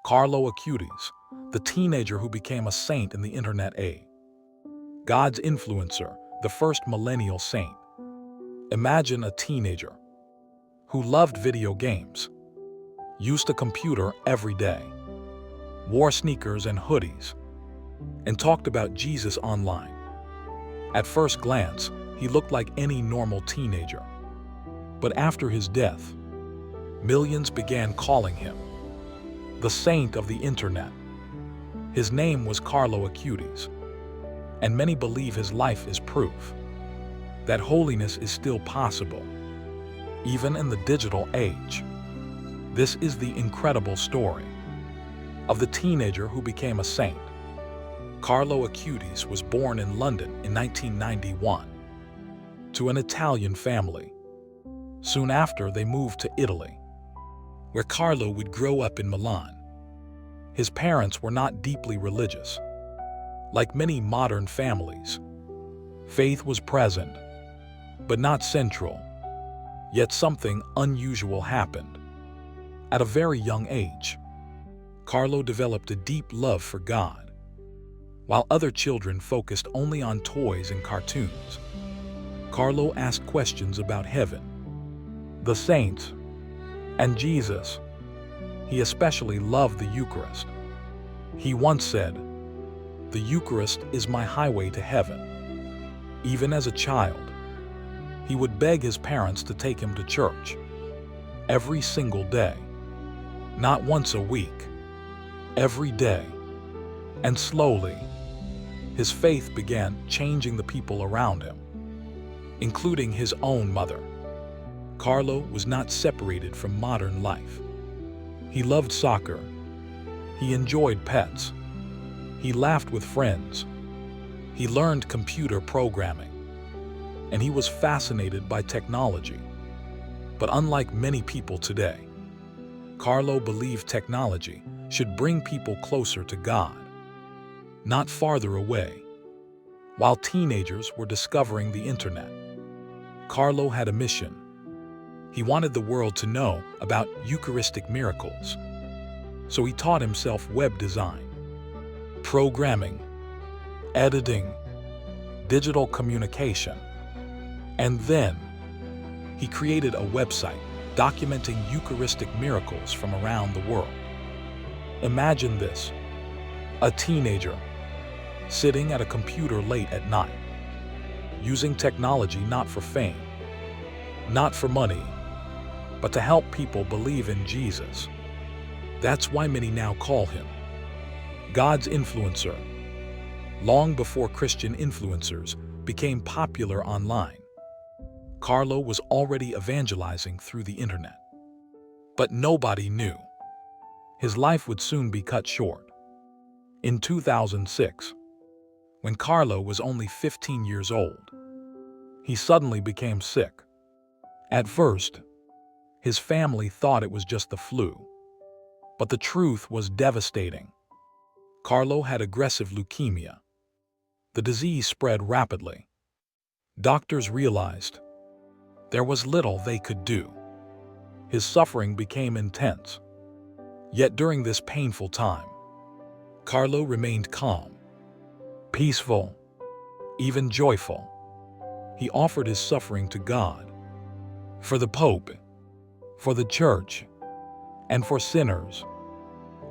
Carlo Acutis, the teenager who became a saint in the internet age. God's influencer, the first millennial saint. Imagine a teenager who loved video games, used a computer every day, wore sneakers and hoodies, and talked about Jesus online. At first glance, he looked like any normal teenager. But after his death, millions began calling him the saint of the internet. His name was Carlo Acutis, and many believe his life is proof that holiness is still possible, even in the digital age. This is the incredible story of the teenager who became a saint. Carlo Acutis was born in London in 1991 to an Italian family. Soon after, they moved to Italy, where Carlo would grow up in Milan. His parents were not deeply religious. Like many modern families, faith was present, but not central. Yet something unusual happened. At a very young age, Carlo developed a deep love for God. While other children focused only on toys and cartoons, Carlo asked questions about heaven, the saints, and Jesus. He especially loved the Eucharist. He once said, "The Eucharist is my highway to heaven." Even as a child, he would beg his parents to take him to church every single day, not once a week, every day. And slowly, his faith began changing the people around him, including his own mother. Carlo was not separated from modern life. He loved soccer. He enjoyed pets. He laughed with friends. He learned computer programming. And he was fascinated by technology. But unlike many people today, Carlo believed technology should bring people closer to God, not farther away. While teenagers were discovering the internet, Carlo had a mission. He wanted the world to know about Eucharistic miracles. So he taught himself web design, programming, editing, digital communication, and then he created a website documenting Eucharistic miracles from around the world. Imagine this: a teenager sitting at a computer late at night, using technology not for fame, not for money, but to help people believe in Jesus. That's why many now call him God's influencer. Long before Christian influencers became popular online, Carlo was already evangelizing through the internet. But nobody knew his life would soon be cut short. In 2006, when Carlo was only 15 years old, he suddenly became sick. At first, his family thought it was just the flu, but the truth was devastating. Carlo had aggressive leukemia. The disease spread rapidly. Doctors realized there was little they could do. His suffering became intense. Yet during this painful time, Carlo remained calm, peaceful, even joyful. He offered his suffering to God, for the Pope, for the Church, and for sinners.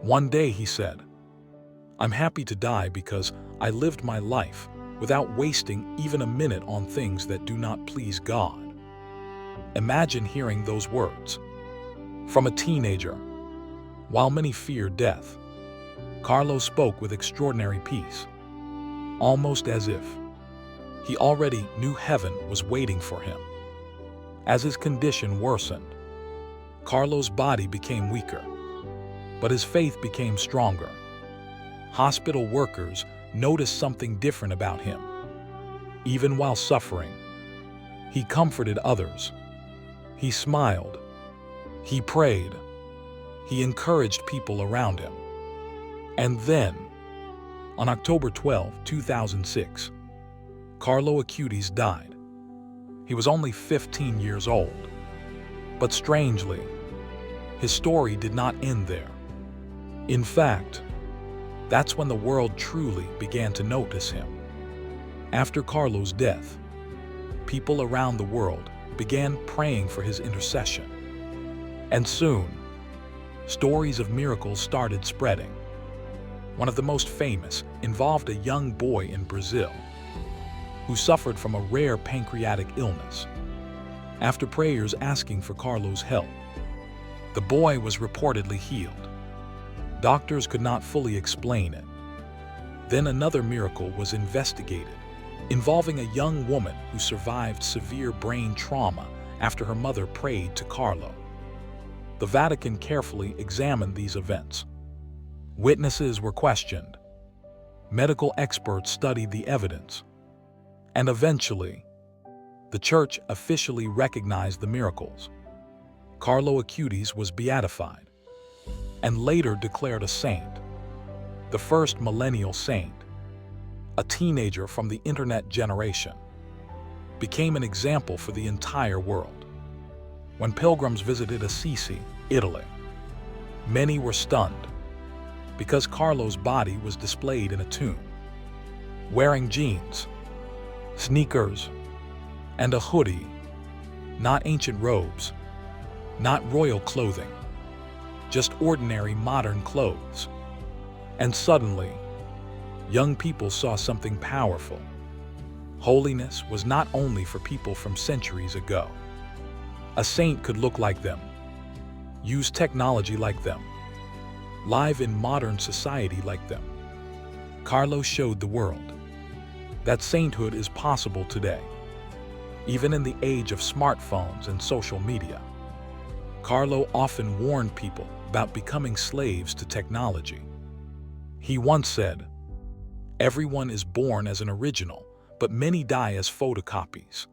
One day he said, "I'm happy to die because I lived my life without wasting even a minute on things that do not please God." Imagine hearing those words from a teenager. While many feared death, Carlo spoke with extraordinary peace, almost as if he already knew heaven was waiting for him. As his condition worsened, Carlo's body became weaker, but his faith became stronger. Hospital workers noticed something different about him. Even while suffering, he comforted others. He smiled. He prayed. He encouraged people around him. And then, on October 12, 2006, Carlo Acutis died. He was only 15 years old. But strangely, his story did not end there. In fact, that's when the world truly began to notice him. After Carlo's death, people around the world began praying for his intercession. And soon, stories of miracles started spreading. One of the most famous involved a young boy in Brazil who suffered from a rare pancreatic illness. After prayers asking for Carlo's help, the boy was reportedly healed. Doctors could not fully explain it. Then another miracle was investigated, involving a young woman who survived severe brain trauma after her mother prayed to Carlo. The Vatican carefully examined these events. Witnesses were questioned. Medical experts studied the evidence. And eventually, the Church officially recognized the miracles. Carlo Acutis was beatified and later declared a saint, the first millennial saint. A teenager from the internet generation became an example for the entire world. When pilgrims visited Assisi, Italy, many were stunned because Carlo's body was displayed in a tomb, wearing jeans, sneakers, and a hoodie, not ancient robes, not royal clothing, just ordinary modern clothes. And suddenly, young people saw something powerful. Holiness was not only for people from centuries ago. A saint could look like them, use technology like them, live in modern society like them. Carlo showed the world that sainthood is possible today, even in the age of smartphones and social media. Carlo often warned people about becoming slaves to technology. He once said, "Everyone is born as an original, but many die as photocopies."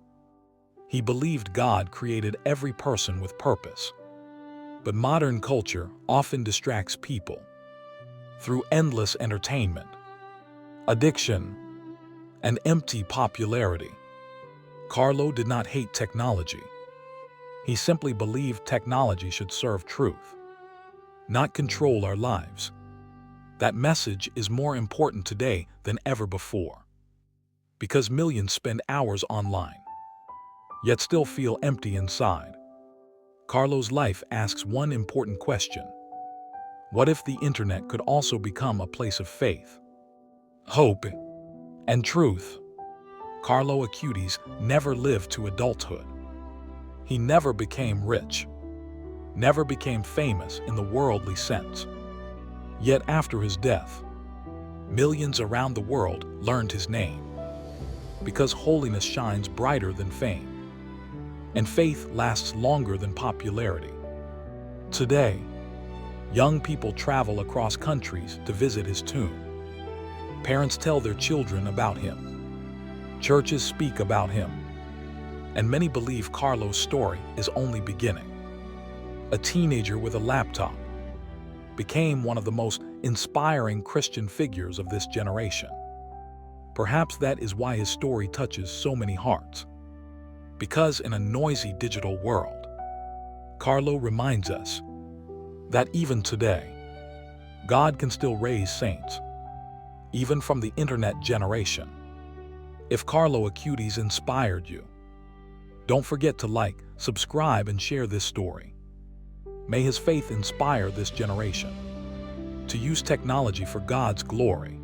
He believed God created every person with purpose. But modern culture often distracts people through endless entertainment, addiction, and empty popularity. Carlo did not hate technology. He simply believed technology should serve truth, not control our lives. That message is more important today than ever before, because millions spend hours online, yet still feel empty inside. Carlo's life asks one important question: what if the internet could also become a place of faith, hope, and truth? Carlo Acutis never lived to adulthood. He never became rich, never became famous in the worldly sense. Yet after his death, millions around the world learned his name, because holiness shines brighter than fame, and faith lasts longer than popularity. Today, young people travel across countries to visit his tomb. Parents tell their children about him. Churches speak about him. And many believe Carlo's story is only beginning. A teenager with a laptop became one of the most inspiring Christian figures of this generation. Perhaps that is why his story touches so many hearts. Because in a noisy digital world, Carlo reminds us that even today, God can still raise saints, even from the internet generation. If Carlo Acutis inspired you, don't forget to like, subscribe, and share this story. May his faith inspire this generation to use technology for God's glory.